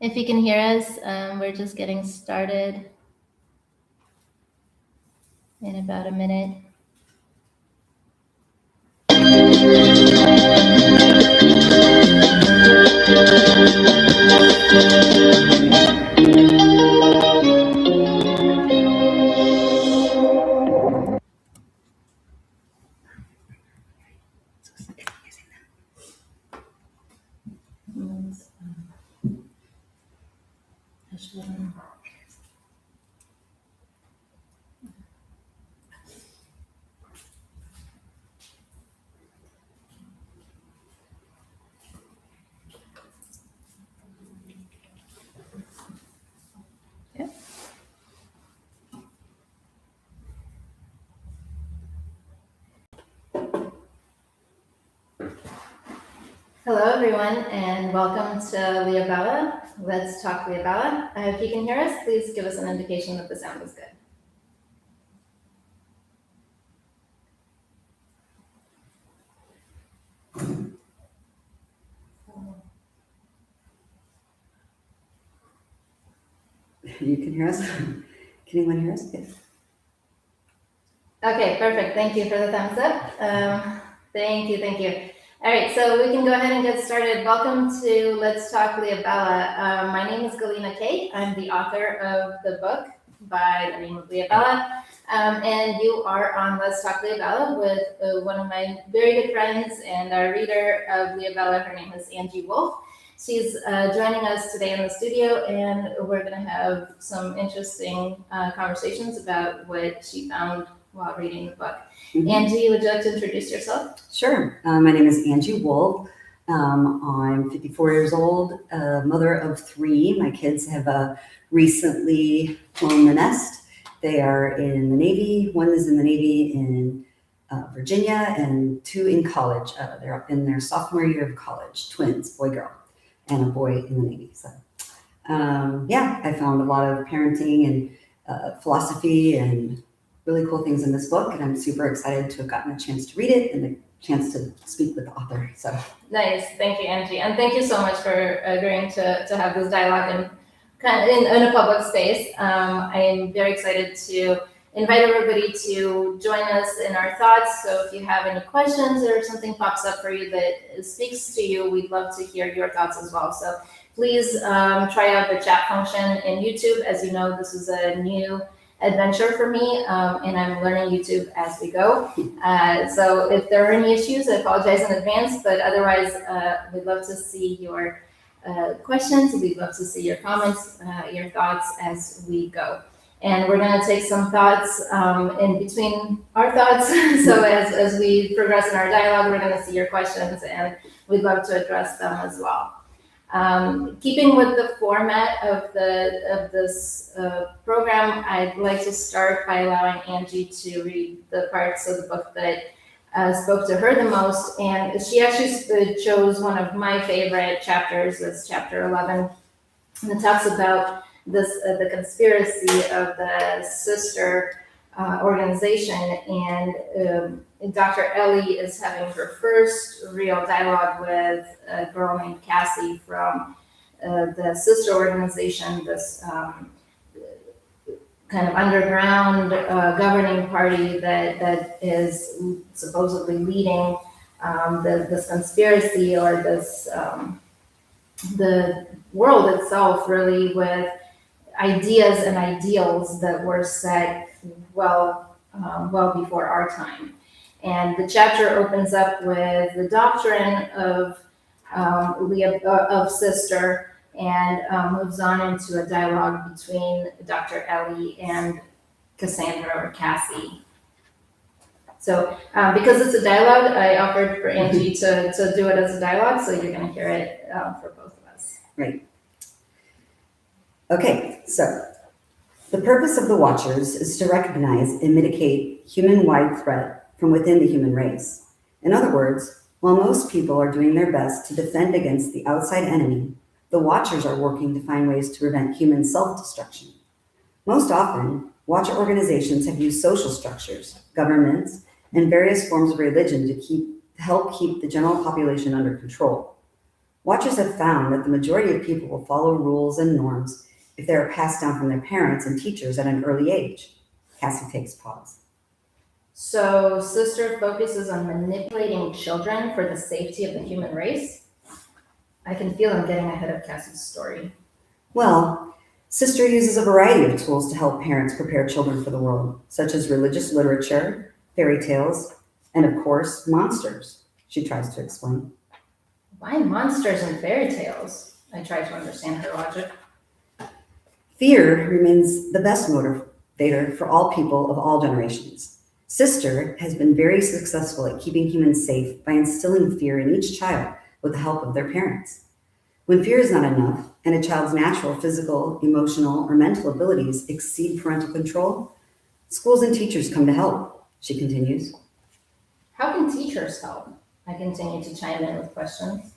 If you can hear us, we're just getting started in about a minute. Hello, everyone, and welcome to Leobela. Let's talk Leobela. If you can hear us, please give us an indication that the sound is good. You can hear us? Can anyone hear us? Yes. Okay, perfect. Thank you for the thumbs up. Thank you. All right, so we can go ahead and get started. Welcome to Let's Talk Leobela. My name is Galina Kaye. I'm the author of the book by the name of Leobela. And you are on Let's Talk Leobela with one of my very good friends and our reader of Leobela. Her name is Anjie Wolf. She's joining us today in the studio, and we're going to have some interesting conversations about what she found while reading the book. Mm-hmm. Anjie, would you like to introduce yourself? Sure. My name is Anjie Wolf. I'm 54 years old, mother of 3. My kids have recently flown the nest. They are in the Navy. One is in the Navy in Virginia, and 2 in college. They're up in their sophomore year of college, twins, boy, girl, and a boy in the Navy. So, I found a lot of parenting and philosophy and really cool things in this book, and I'm super excited to have gotten a chance to read it and the chance to speak with the author. So nice. Thank you, Anjie, and thank you so much for agreeing to have this dialogue in a public space. I am very excited to invite everybody to join us in our thoughts. So if you have any questions or something pops up for you that speaks to you, we'd love to hear your thoughts as well. So please try out the chat function in YouTube. As you know, this is a new adventure for me, and I'm learning YouTube as we go. So if there are any issues, I apologize in advance, but otherwise, we'd love to see your questions. We'd love to see your comments, your thoughts as we go. And we're going to take some thoughts in between our thoughts. So as we progress in our dialogue, we're going to see your questions, and we'd love to address them as well. Keeping with the format of this program, I'd like to start by allowing Anjie to read the parts of the book that spoke to her the most, and she actually chose one of my favorite chapters. That's chapter 11, and it talks about the conspiracy of the sister organization, and Dr. Ellie is having her first real dialogue with a girl named Cassie from the sister organization, this kind of underground governing party that is supposedly leading this conspiracy, or this the world itself, really, with ideas and ideals that were set well before our time. And the chapter opens up with the doctrine of sister, and moves on into a dialogue between Dr. Ellie and Cassandra, or Cassie. So because it's a dialogue, I offered for Anjie to do it as a dialogue, so you're going to hear it for both of us. Right. Okay, so the purpose of the Watchers is to recognize and mitigate human-wide threat from within the human race. In other words, while most people are doing their best to defend against the outside enemy, the Watchers are working to find ways to prevent human self-destruction. Most often, Watcher organizations have used social structures, governments, and various forms of religion to help keep the general population under control. Watchers have found that the majority of people will follow rules and norms if they are passed down from their parents and teachers at an early age. Cassie takes pause. So sister focuses on manipulating children for the safety of the human race? I can feel I'm getting ahead of Cassie's story. Well, Sister uses a variety of tools to help parents prepare children for the world, such as religious literature, fairy tales, and of course, monsters, she tries to explain. Why monsters and fairy tales? I try to understand her logic. Fear remains the best motivator for all people of all generations. Sister has been very successful at keeping humans safe by instilling fear in each child with the help of their parents. When fear is not enough, and a child's natural physical, emotional, or mental abilities exceed parental control, schools and teachers come to help, she continues. How can teachers help? I continue to chime in with questions.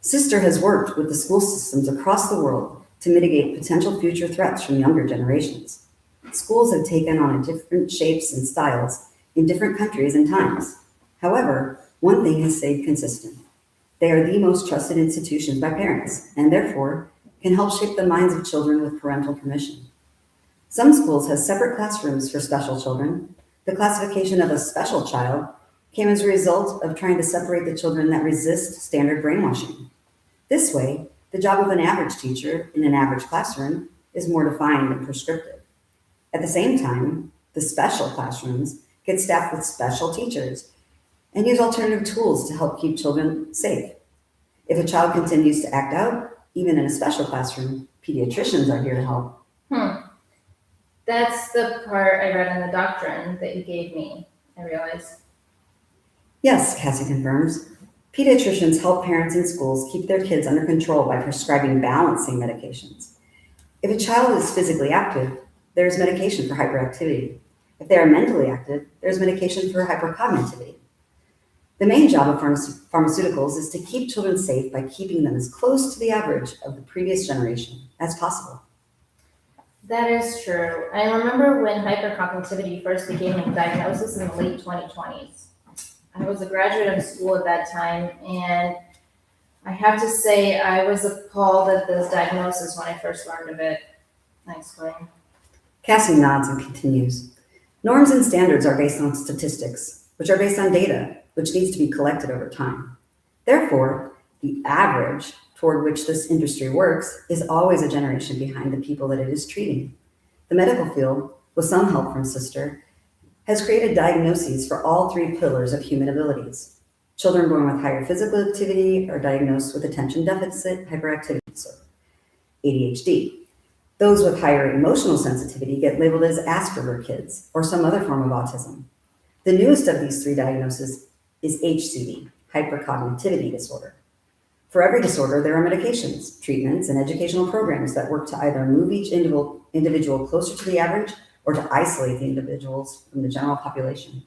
Sister has worked with the school systems across the world to mitigate potential future threats from younger generations. Schools have taken on different shapes and styles in different countries and times. However, one thing has stayed consistent. They are the most trusted institutions by parents, and therefore can help shape the minds of children with parental permission. Some schools have separate classrooms for special children. The classification of a special child came as a result of trying to separate the children that resist standard brainwashing. This way, the job of an average teacher in an average classroom is more defined and prescriptive. At the same time, the special classrooms get staffed with special teachers and use alternative tools to help keep children safe. If a child continues to act out, even in a special classroom, pediatricians are here to help. That's the part I read in the doctrine that you gave me, I realize. Yes, Cassie confirms. Pediatricians help parents in schools keep their kids under control by prescribing balancing medications. If a child is physically active, there's medication for hyperactivity. If they are mentally active, there's medication for hypercognitivity. The main job of pharmaceuticals is to keep children safe by keeping them as close to the average of the previous generation as possible. That is true. I remember when hypercognitivity first became a diagnosis in the late 2020s. I was a graduate of school at that time, and I have to say I was appalled at this diagnosis when I first learned of it. I explain. Cassie nods and continues. Norms and standards are based on statistics, which are based on data, which needs to be collected over time. Therefore, the average toward which this industry works is always a generation behind the people that it is treating. The medical field, with some help from Sister, has created diagnoses for all three pillars of human abilities. Children born with higher physical activity are diagnosed with attention deficit hyperactivity disorder, ADHD. Those with higher emotional sensitivity get labeled as Asperger kids or some other form of autism. The newest of these three diagnoses is HCD, hypercognitivity disorder. For every disorder, there are medications, treatments, and educational programs that work to either move each individual closer to the average or to isolate the individuals from the general population.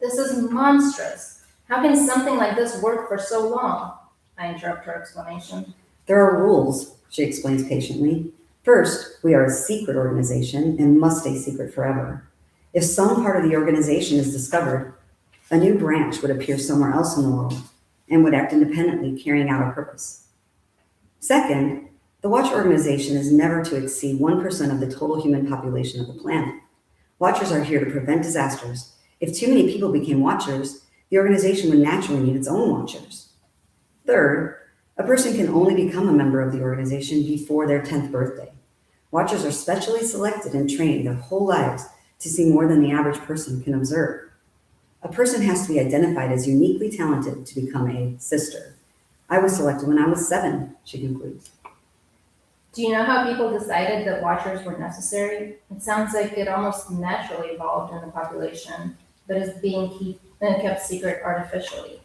This is monstrous. How can something like this work for so long? I interrupt her explanation. There are rules, she explains patiently. First, we are a secret organization and must stay secret forever. If some part of the organization is discovered, a new branch would appear somewhere else in the world and would act independently, carrying out a purpose. Second, the Watch organization is never to exceed 1% of the total human population of the planet. Watchers are here to prevent disasters. If too many people became watchers, the organization would naturally need its own watchers. Third, a person can only become a member of the organization before their 10th birthday. Watchers are specially selected and trained their whole lives to see more than the average person can observe. A person has to be identified as uniquely talented to become a sister. I was selected when I was 7, she concludes. Do you know how people decided that watchers were necessary? It sounds like it almost naturally evolved in the population, but is being kept secret artificially.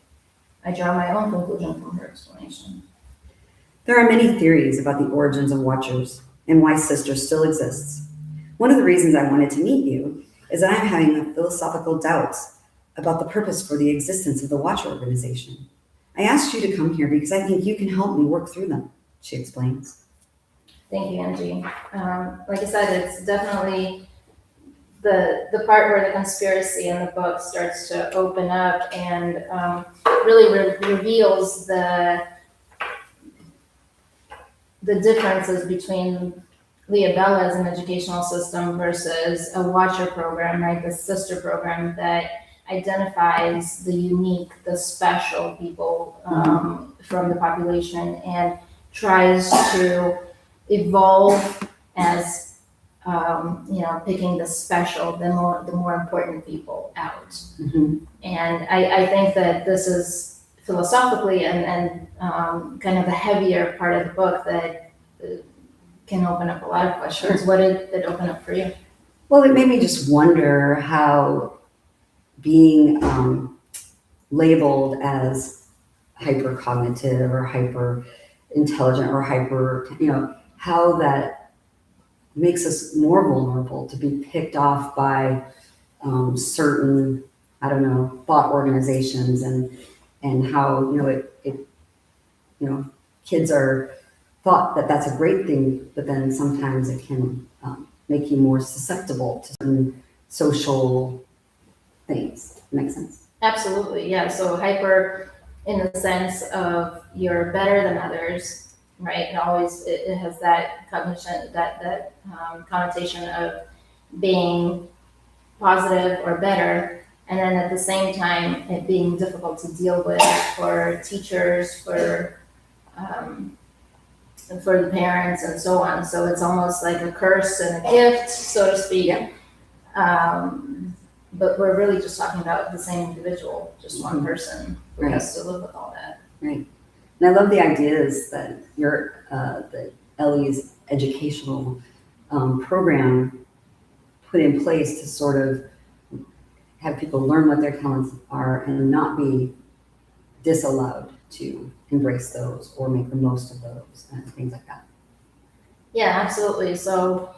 I draw my own conclusion from her explanation. There are many theories about the origins of watchers and why Sister still exists. One of the reasons I wanted to meet you is that I'm having philosophical doubts about the purpose for the existence of the Watch organization. I asked you to come here because I think you can help me work through them, she explains. Thank you, Angie. Like I said, it's definitely the part where the conspiracy in the book starts to open up and really reveals the the differences between Leobela as an educational system versus a Watcher program, right? The sister program that identifies the unique, the special people from the population and tries to evolve as picking the special, the more important people out. Mhm. And I think that this is philosophically and kind of the heavier part of the book that can open up a lot of questions. What did it open up for you? Well, it made me just wonder how being labeled as hypercognitive or hyper intelligent or hyper, how that makes us more vulnerable to be picked off by certain, I don't know, thought organizations, and how kids are thought that that's a great thing, but then sometimes it can make you more susceptible to certain social things. Makes sense? Absolutely, yeah. So hyper in the sense of you're better than others, right? And always it has that cognition, that connotation of being positive or better, and then at the same time it being difficult to deal with for teachers, and for the parents and so on. So it's almost like a curse and a gift, so to speak. Yeah. But we're really just talking about the same individual, just one person who Right. has to live with all that. Right. And I love the ideas that that Ellie's educational program put in place to sort of have people learn what their talents are and not be disallowed to embrace those or make the most of those and things like that. Yeah, absolutely. So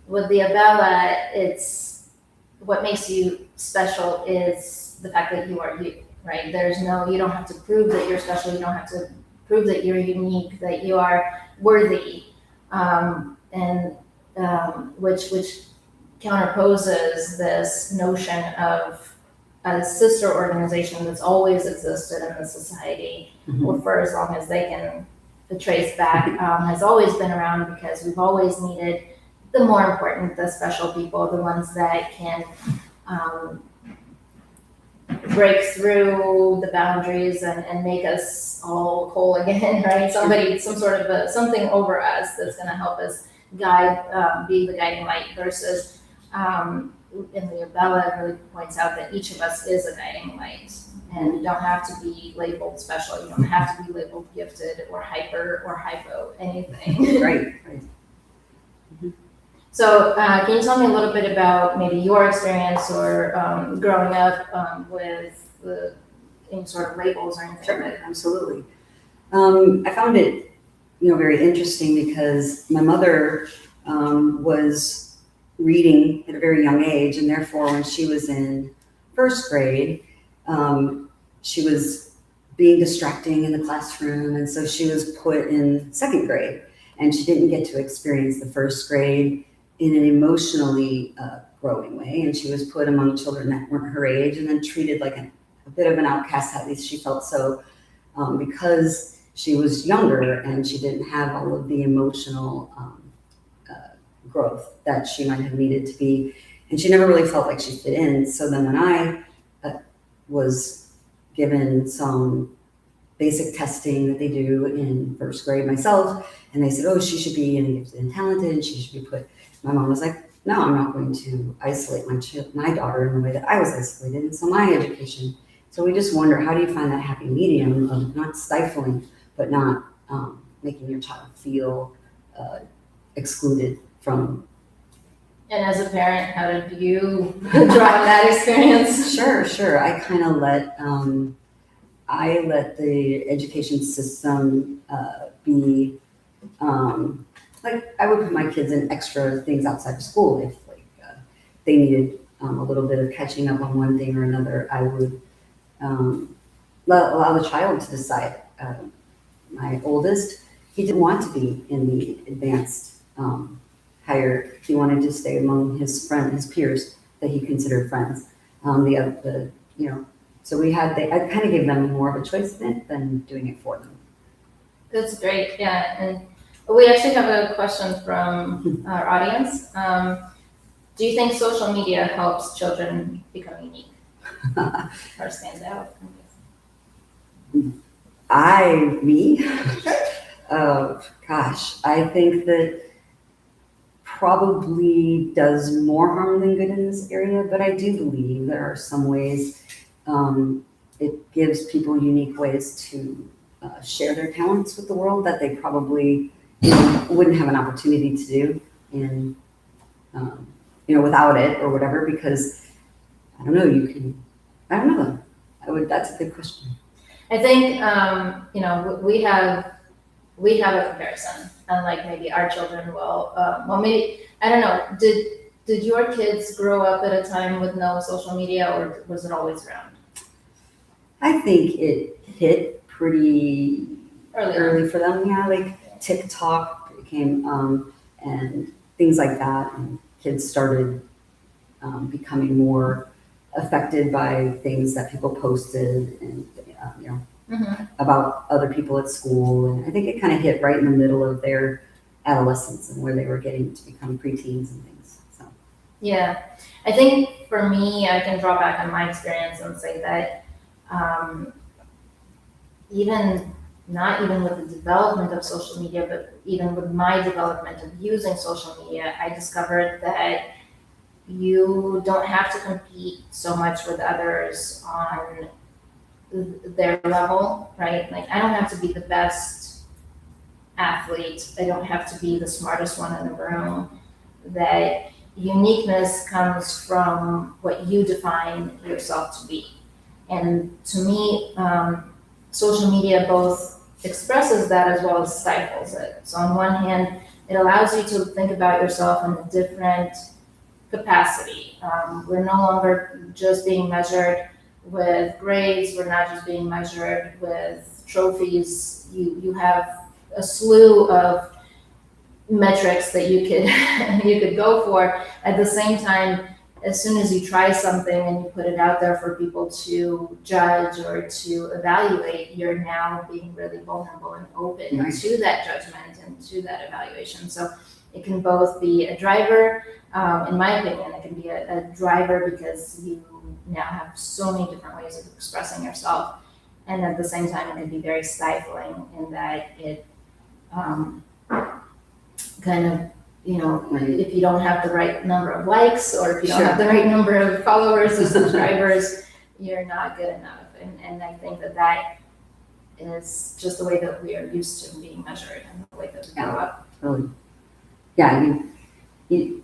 with the Abella, it's what makes you special is the fact that you are you, right? You don't have to prove that you're special. You don't have to prove that you're unique, that you are worthy, which counterposes this notion of a sister organization that's always existed in the society, or for as long as they can trace back, has always been around because we've always needed the more important, the special people, the ones that can break through the boundaries and make us all whole again, right? Something over us that's going to help us guide, be the guiding light versus in Leobela really points out that each of us is a guiding light, and you don't have to be labeled special. You don't have to be labeled gifted or hyper or hypo anything. Right. So can you tell me a little bit about maybe your experience or growing up with any sort of labels or anything? Sure, absolutely. I found it, very interesting because my mother was reading at a very young age, and therefore when she was in first grade, she was being distracting in the classroom, and so she was put in second grade, and she didn't get to experience the first grade in an emotionally growing way, and she was put among children that weren't her age and then treated like a bit of an outcast. At least she felt so, because she was younger and she didn't have all of the emotional growth that she might have needed to be, and she never really felt like she fit in. So then when I was given some basic testing that they do in first grade myself, and they said, oh, she should be gifted and talented, and she should be put, my mom was like, no, I'm not going to isolate my daughter in the way that I was isolated, and so my education. So we just wonder, how do you find that happy medium of not stifling, but not making your child feel excluded from. And as a parent, how did you draw on that experience? Sure. I kind of let the education system be, like I would put my kids in extra things outside of school. If they needed a little bit of catching up on one thing or another, I would allow the child to decide. My oldest, he didn't want to be in the advanced higher. He wanted to stay among his peers that he considered friends. So I kind of gave them more of a choice in it than doing it for them. That's great. Yeah, and we actually have a question from our audience. Do you think social media helps children become unique or stand out? Me? Gosh, I think that probably does more harm than good in this area, but I do believe there are some ways it gives people unique ways to share their talents with the world that they probably wouldn't have an opportunity to do in without it or whatever, because I don't know, I don't know. That's a good question. I think we have a comparison, unlike maybe our children will. Well, maybe I don't know. Did your kids grow up at a time with no social media, or was it always around? I think it hit pretty Early for them. Yeah, like TikTok became and things like that, and kids started becoming more affected by things that people posted and about other people at school. And I think it kind of hit right in the middle of their adolescence and where they were getting to become preteens and things. So yeah, I think for me, I can draw back on my experience and say that not even with the development of social media, but even with my development of using social media, I discovered that you don't have to compete so much with others on their level, right? Like, I don't have to be the best athlete. I don't have to be the smartest one in the room. That uniqueness comes from what you define yourself to be. And to me, social media both expresses that as well as stifles it. So on one hand, it allows you to think about yourself in a different capacity. We're no longer just being measured with grades. We're not just being measured with trophies. You have a slew of metrics that you could go for. At the same time, as soon as you try something and you put it out there for people to judge or to evaluate, you're now being really vulnerable and open to that judgment and to that evaluation. So it can both be a driver, in my opinion, it can be a driver because you now have so many different ways of expressing yourself. And at the same time, it can be very stifling in that it kind of, if you don't have the right number of likes or if you don't have the right number of followers or subscribers, you're not good enough. And I think that is just the way that we are used to being measured and the way that we grow up. Totally. Yeah, I mean,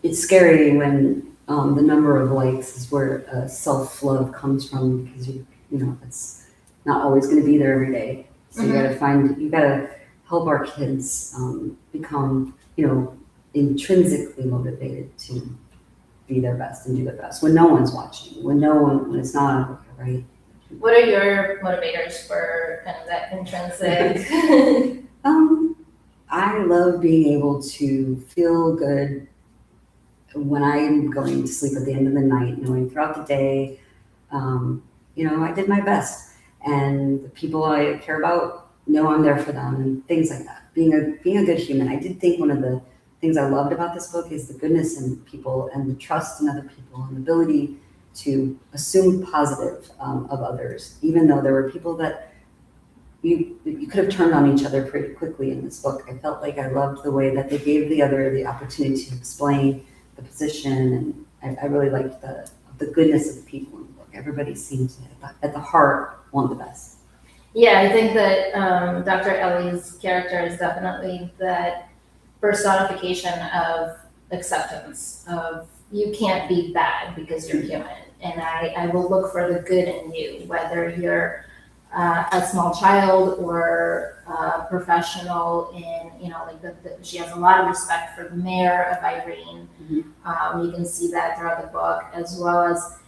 it's scary when the number of likes is where self-love comes from, because it's not always going to be there every day. So you gotta help our kids become, intrinsically motivated to be their best and do their best when no one's watching, when it's not on, right? What are your motivators for kind of that intrinsic? I love being able to feel good when I'm going to sleep at the end of the night, knowing throughout the day, I did my best, and the people I care about know I'm there for them, and things like that. Being a good human. I did think one of the things I loved about this book is the goodness in people and the trust in other people and the ability to assume positive of others, even though there were people that you could have turned on each other pretty quickly in this book. I felt like I loved the way that they gave the other the opportunity to explain the position, and I really liked the goodness of the people in the book. Everybody seemed to, at the heart, want the best. Yeah, I think that Dr. Ellie's character is definitely that personification of acceptance, of you can't be bad because you're human, and I will look for the good in you, whether you're a small child or a professional in, she has a lot of respect for the mayor of Irene. Mm-hmm. You can see that throughout the book, as well as,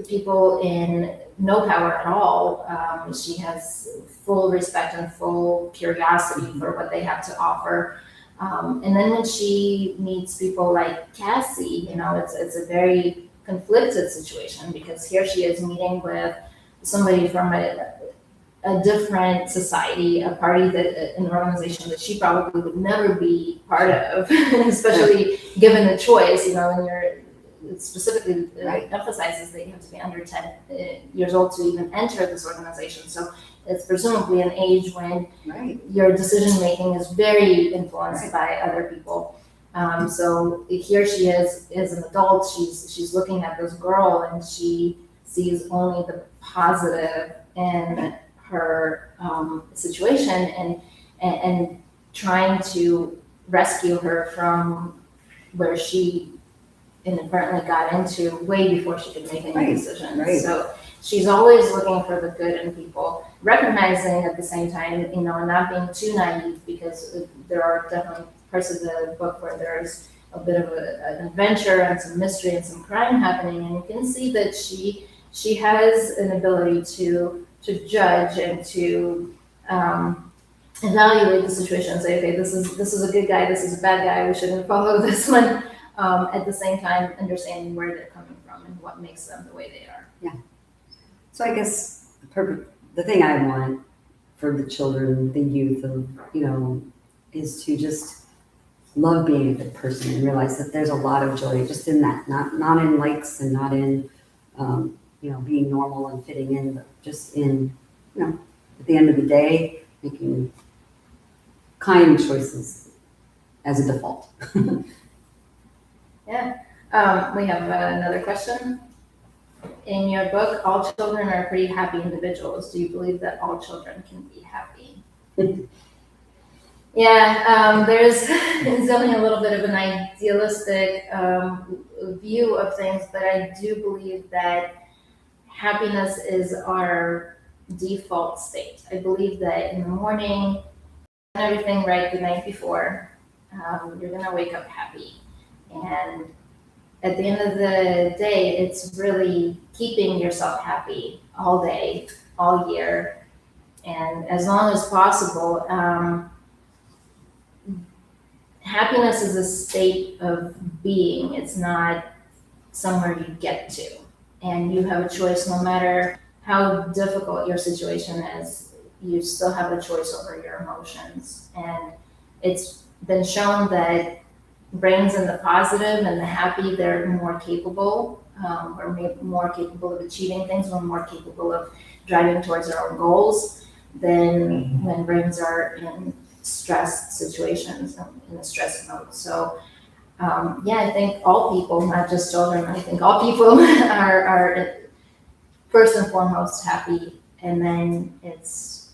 people in no power at all. She has full respect and full curiosity for what they have to offer. And then when she meets people like Cassie, it's a very conflicted situation, because here she is meeting with somebody from a different society, a party that an organization that she probably would never be part of, especially given the choice. When it specifically emphasizes that you have to be under 10 years old to even enter this organization. So it's presumably an age when your decision making is very influenced by other people. So here she is as an adult. She's looking at this girl and she sees only the positive in her situation and trying to rescue her from where she inadvertently got into way before she could make any decisions. So she's always looking for the good in people, recognizing at the same time, not being too naive, because there are definitely parts of the book where there's a bit of an adventure and some mystery and some crime happening, and you can see that she has an ability to judge and to evaluate the situation and say, okay, this is a good guy, this is a bad guy, we shouldn't follow this one. At the same time, understanding where they're coming from and what makes them the way they are. Yeah. So I guess the thing I want for the children, the youth, is to just love being a good person and realize that there's a lot of joy just in that, not in likes and not in being normal and fitting in, but just in, at the end of the day, making kind choices as a default. Yeah. We have another question. In your book, all children are pretty happy individuals. Do you believe that all children can be happy? Yeah, there's definitely a little bit of an idealistic view of things, but I do believe that happiness is our default state. I believe that in the morning, everything right the night before, you're going to wake up happy. And at the end of the day, it's really keeping yourself happy all day, all year, and as long as possible. Happiness is a state of being. It's not somewhere you get to. And you have a choice no matter how difficult your situation is. You still have a choice over your emotions. And it's been shown that brains in the positive and the happy, they're more capable. We're more capable of achieving things. We're more capable of driving towards our own goals than when brains are in stressed situations, in a stress mode. So, I think all people, not just children, I think all people are first and foremost happy. And then it's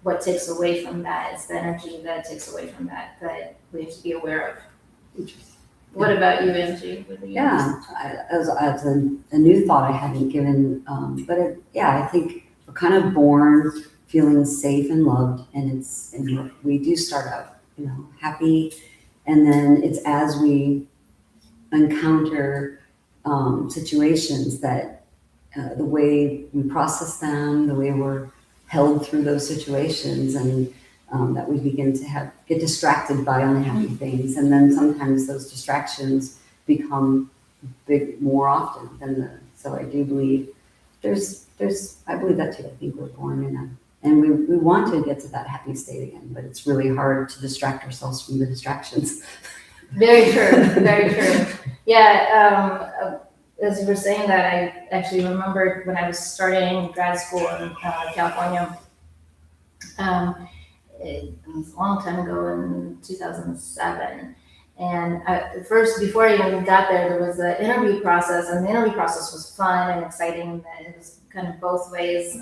what takes away from that. It's the energy that takes away from that we have to be aware of. What about you, Anjie? As a new thought I hadn't given, I think we're kind of born feeling safe and loved, and we do start out, happy, and then it's as we encounter situations that the way we process them, the way we're held through those situations, and that we begin to get distracted by unhappy things, and then sometimes those distractions become big more often than so I do believe I believe that too. I think we're born and we want to get to that happy state again, but it's really hard to distract ourselves from the distractions. Very true, very true. Yeah, as you were saying that, I actually remembered when I was starting grad school in California. It was a long time ago in 2007. And first, before I even got there was an interview process, and the interview process was fun and exciting. And it was kind of both ways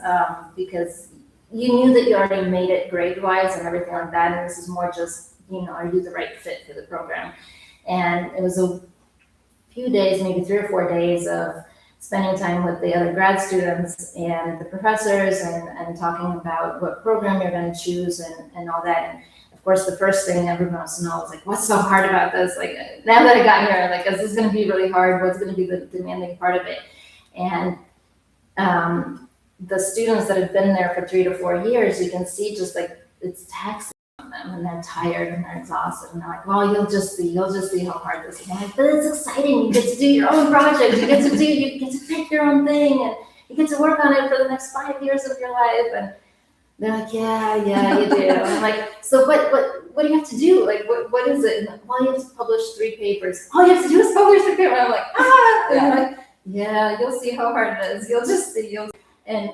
because you knew that you already made it grade-wise and everything like that. And this is more just, are you the right fit for the program? And it was a few days, maybe 3 or 4 days of spending time with the other grad students and the professors and talking about what program you're going to choose and all that. And of course, the first thing everyone wants to know is like, what's so hard about this? Like, now that I got here, like, is this going to be really hard? What's going to be the demanding part of it? And the students that have been there for 3 to 4 years, you can see just like it's taxing on them, and they're tired and they're exhausted, and they're like, well, you'll just see how hard this is. And I'm like, but it's exciting. You get to do your own project. You get to pick your own thing, and you get to work on it for the next 5 years of your life. And They're like, yeah, you do. I'm like, so what do you have to do? Like, what is it? And like, well, you have to publish 3 papers. All you have to do is publish 3 papers. And I'm like, And Yeah. they're like, yeah, you'll see how hard it is. You'll just see. And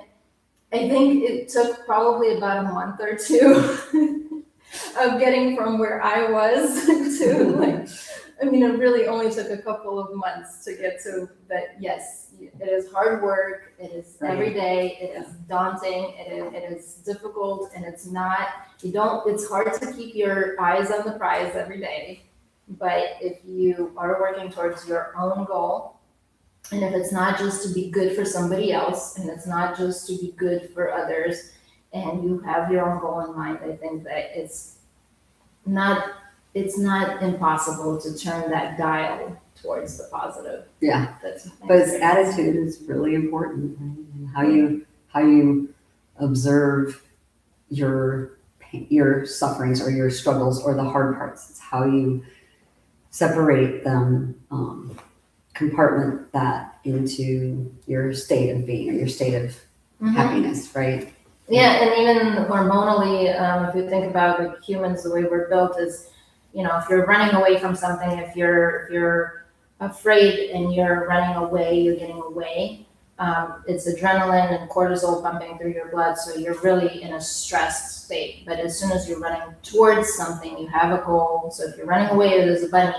I think it took probably about a month or two of getting from where I was to like, I mean, it really only took a couple of months to get to that. Yes, it is hard work. It is every day. It is daunting. It is difficult, and it's not. It's hard to keep your eyes on the prize every day. But if you are working towards your own goal, and if it's not just to be good for somebody else, and it's not just to be good for others, and you have your own goal in mind, I think that not it's not impossible to turn that dial towards the positive. Yeah. That's But it's attitude is really important, right? And how you observe your sufferings or your struggles or the hard parts. It's how you separate them, compartment that into your state of being or your state of happiness, right? Yeah, and even hormonally, if you think about like humans, the way we're built is, if you're running away from something, if you're afraid and you're running away, you're getting away. It's adrenaline and cortisol pumping through your blood, so you're really in a stressed state. But as soon as you're running towards something, you have a goal. So if you're running away, there's a bunny.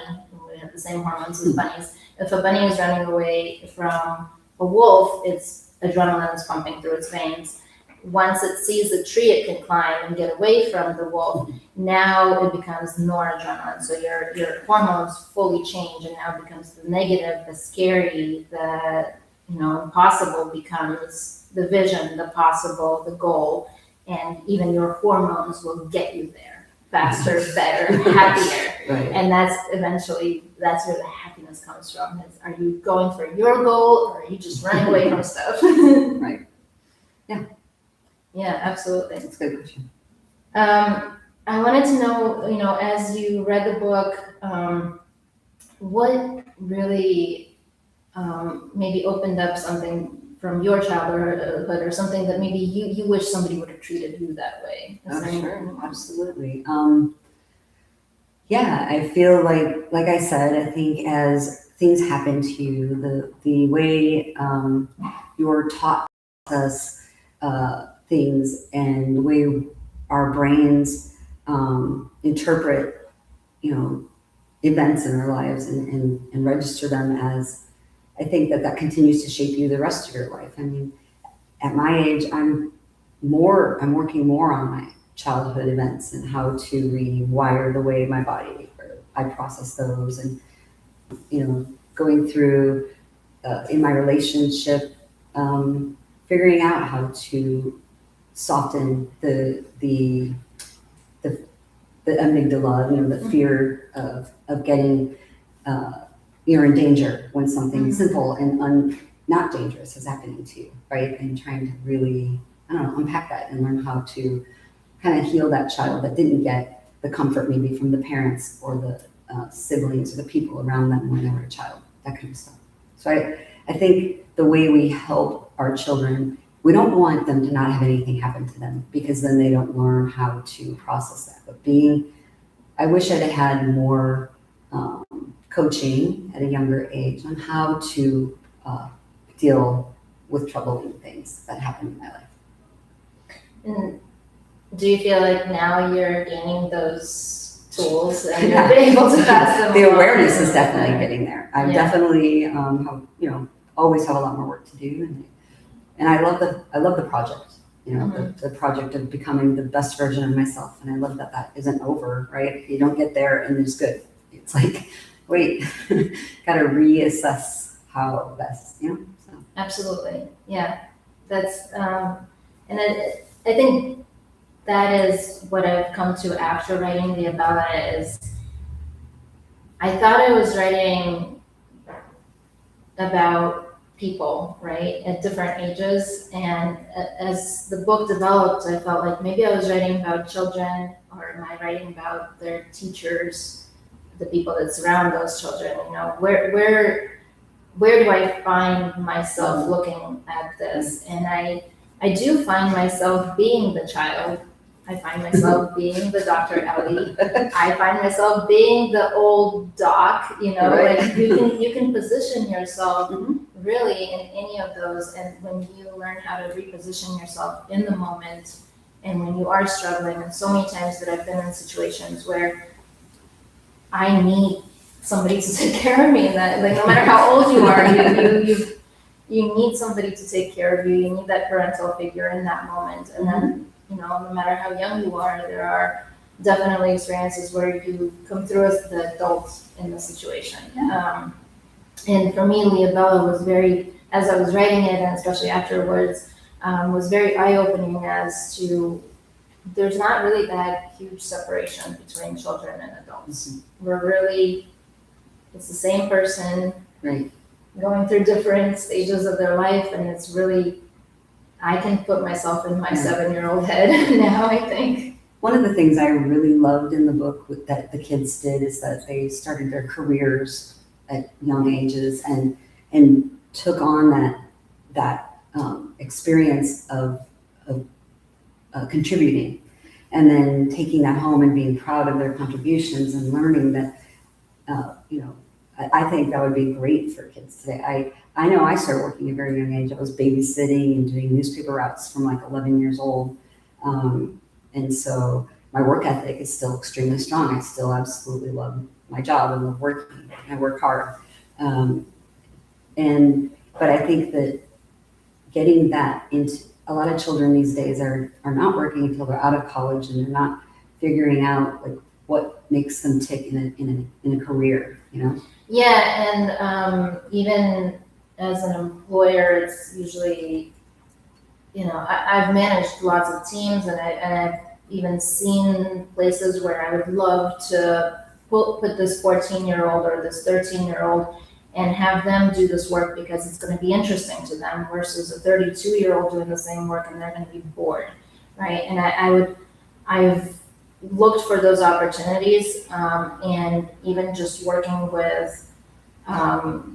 We have the same hormones as bunnies. If a bunny is running away from a wolf, it's adrenaline is pumping through its veins. Once it sees a tree it can climb and get away from the wolf, now it becomes noradrenaline. So your hormones fully change, and now it becomes the negative, the scary, the impossible becomes the vision, the possible, the goal, and even your hormones will get you there faster, better, happier. Right. And that's where the happiness comes from. Are you going for your goal, or are you just running away from stuff? Right. Yeah, absolutely. That's a good question. I wanted to know, as you read the book, what really maybe opened up something from your childhood or something that maybe you wish somebody would have treated you that way? Sure, absolutely. Yeah, I feel like I said, I think as things happen to you, the way you're taught us things and the way our brains interpret, events in our lives and register them as, I think that continues to shape you the rest of your life. I mean, at my age, I'm working more on my childhood events and how to rewire the way my body, I process those, and, going through in my relationship, figuring out how to soften the amygdala, the fear of getting, you're in danger when something simple and not dangerous is happening to you, right? And trying to really, unpack that and learn how to kind of heal that child that didn't get the comfort maybe from the parents or the siblings or the people around them when they were a child, that kind of stuff. So I think the way we help our children, we don't want them to not have anything happen to them, because then they don't learn how to process that. But I wish I'd had more coaching at a younger age on how to deal with troubling things that happen in my life. And do you feel like now you're gaining those tools and you're able to pass them The along? awareness is definitely getting there. I Yeah. definitely always have a lot more work to do, and I love the project. The project of becoming the best version of myself, and I love that isn't over. Right? You don't get there and it's good. It's like, wait, got to reassess how best. So. Absolutely, yeah. That's and I think that is what I've come to after writing Leobela is I thought I was writing about people, right, at different ages, and as the book developed, I felt like maybe I was writing about children, or am I writing about their teachers, the people that surround those children? Where do I find myself looking at this? And I I do find myself being the child. I find myself being the Dr. Ellie. I find myself being the old doc, Right. like you can position yourself really in any of those. And when you learn how to reposition yourself in the moment, and when you are struggling, and so many times that I've been in situations where I need somebody to take care of me, that like no matter how old you are, you need somebody to take care of you. You need that parental figure in that moment. And then, no matter how young you are, there are definitely experiences where you come through as the adult in the situation. And for me, Leobela was very, as I was writing it, and especially afterwards, was very eye-opening as to there's not really that huge separation between children and adults. We're really, it's the same person. Right. Going through different stages of their life, and it's really, I can put myself in my 7-year-old head now, I think. One of the things I really loved in the book that the kids did is that they started their careers at young ages and took on that experience of contributing, and then taking that home and being proud of their contributions and learning that, I think that would be great for kids today. I know I started working at a very young age. I was babysitting and doing newspaper routes from like 11 years old. And so my work ethic is still extremely strong. I still absolutely love my job and love working. I work hard. But I think that getting that into, a lot of children these days are not working until they're out of college, and they're not figuring out like what makes them tick in a career, Yeah, and even as an employer, it's usually, I've managed lots of teams, and I've even seen places where I would love to put this 14-year-old or this 13-year-old and have them do this work because it's going to be interesting to them, versus a 32-year-old doing the same work and they're going to be bored, right? And I've looked for those opportunities, and even just working with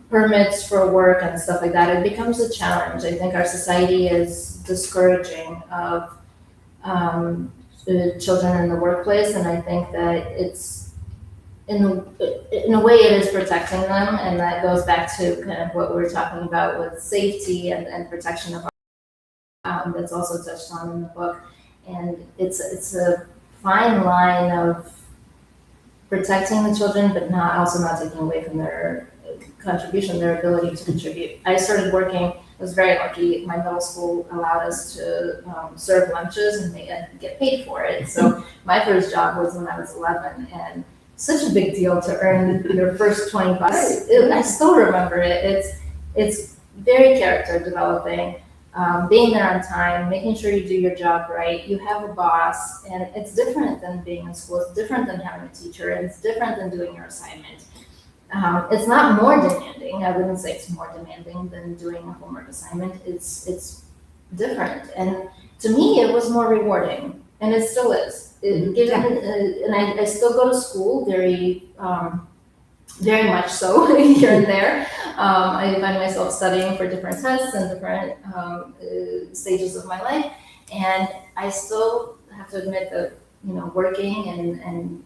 permits for work and stuff like that, it becomes a challenge. I think our society is discouraging of the children in the workplace, and I think that it's in a way it is protecting them, and that goes back to kind of what we were talking about with safety and protection of our, that's also touched on in the book. And it's a fine line of protecting the children, but also not taking away from their contribution, their ability to contribute. I started working, I was very lucky, my middle school allowed us to serve lunches and get paid for it. So my first job was when I was 11, and such a big deal to earn your first 20 bucks. I still remember it. It's very character developing. Being there on time, making sure you do your job right. You have a boss, and it's different than being in school. It's different than having a teacher, and it's different than doing your assignment. It's not more demanding. I wouldn't say it's more demanding than doing a homework assignment. It's different, and to me, it was more rewarding, and it still is. And I still go to school very much so here and there. I find myself studying for different tests and different stages of my life, and I still have to admit that working and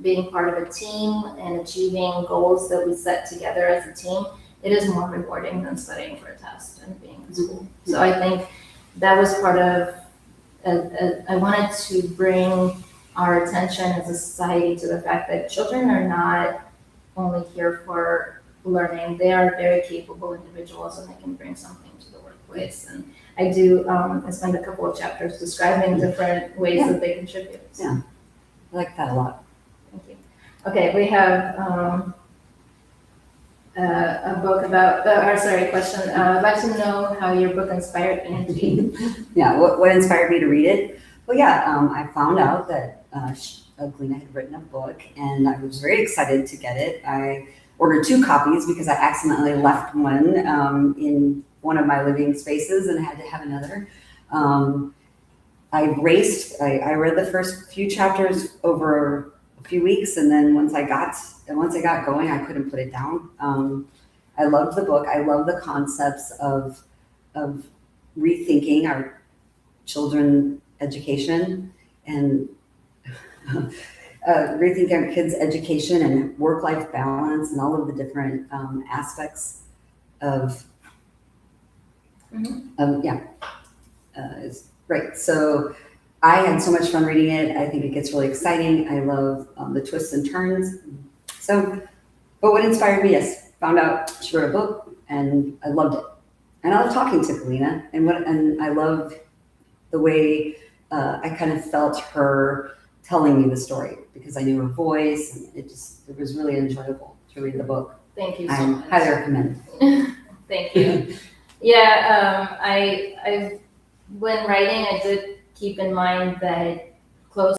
being part of a team and achieving goals that we set together as a team, it is more rewarding than studying for a test and being in school. So I think that was part of. I wanted to bring our attention as a society to the fact that children are not only here for learning, they are very capable individuals, and they can bring something to the workplace. And I spend a couple of chapters describing different ways that they contribute. So. Yeah, I like that a lot. Thank you. Okay, we have a book about, question. I'd like to know how your book inspired Anjie. Yeah, what inspired me to read it? Well, I found out that Galina had written a book, and I was very excited to get it. I ordered 2 copies because I accidentally left one in one of my living spaces and I had to have another. I read the first few chapters over a few weeks, and then once I got going, I couldn't put it down. I loved the book. I love the concepts of rethinking our children education and rethinking our kids' education and work-life balance and all of the different aspects of, it's great. So I had so much fun reading it. I think it gets really exciting. I love the twists and turns. So, but what inspired me is found out she wrote a book and I loved it. And I love talking to Galina and I love the way I kind of felt her telling me the story because I knew her voice and it was really enjoyable to read the book. Thank you so I much. highly recommend. Thank you. Yeah, I when writing, I did keep in mind that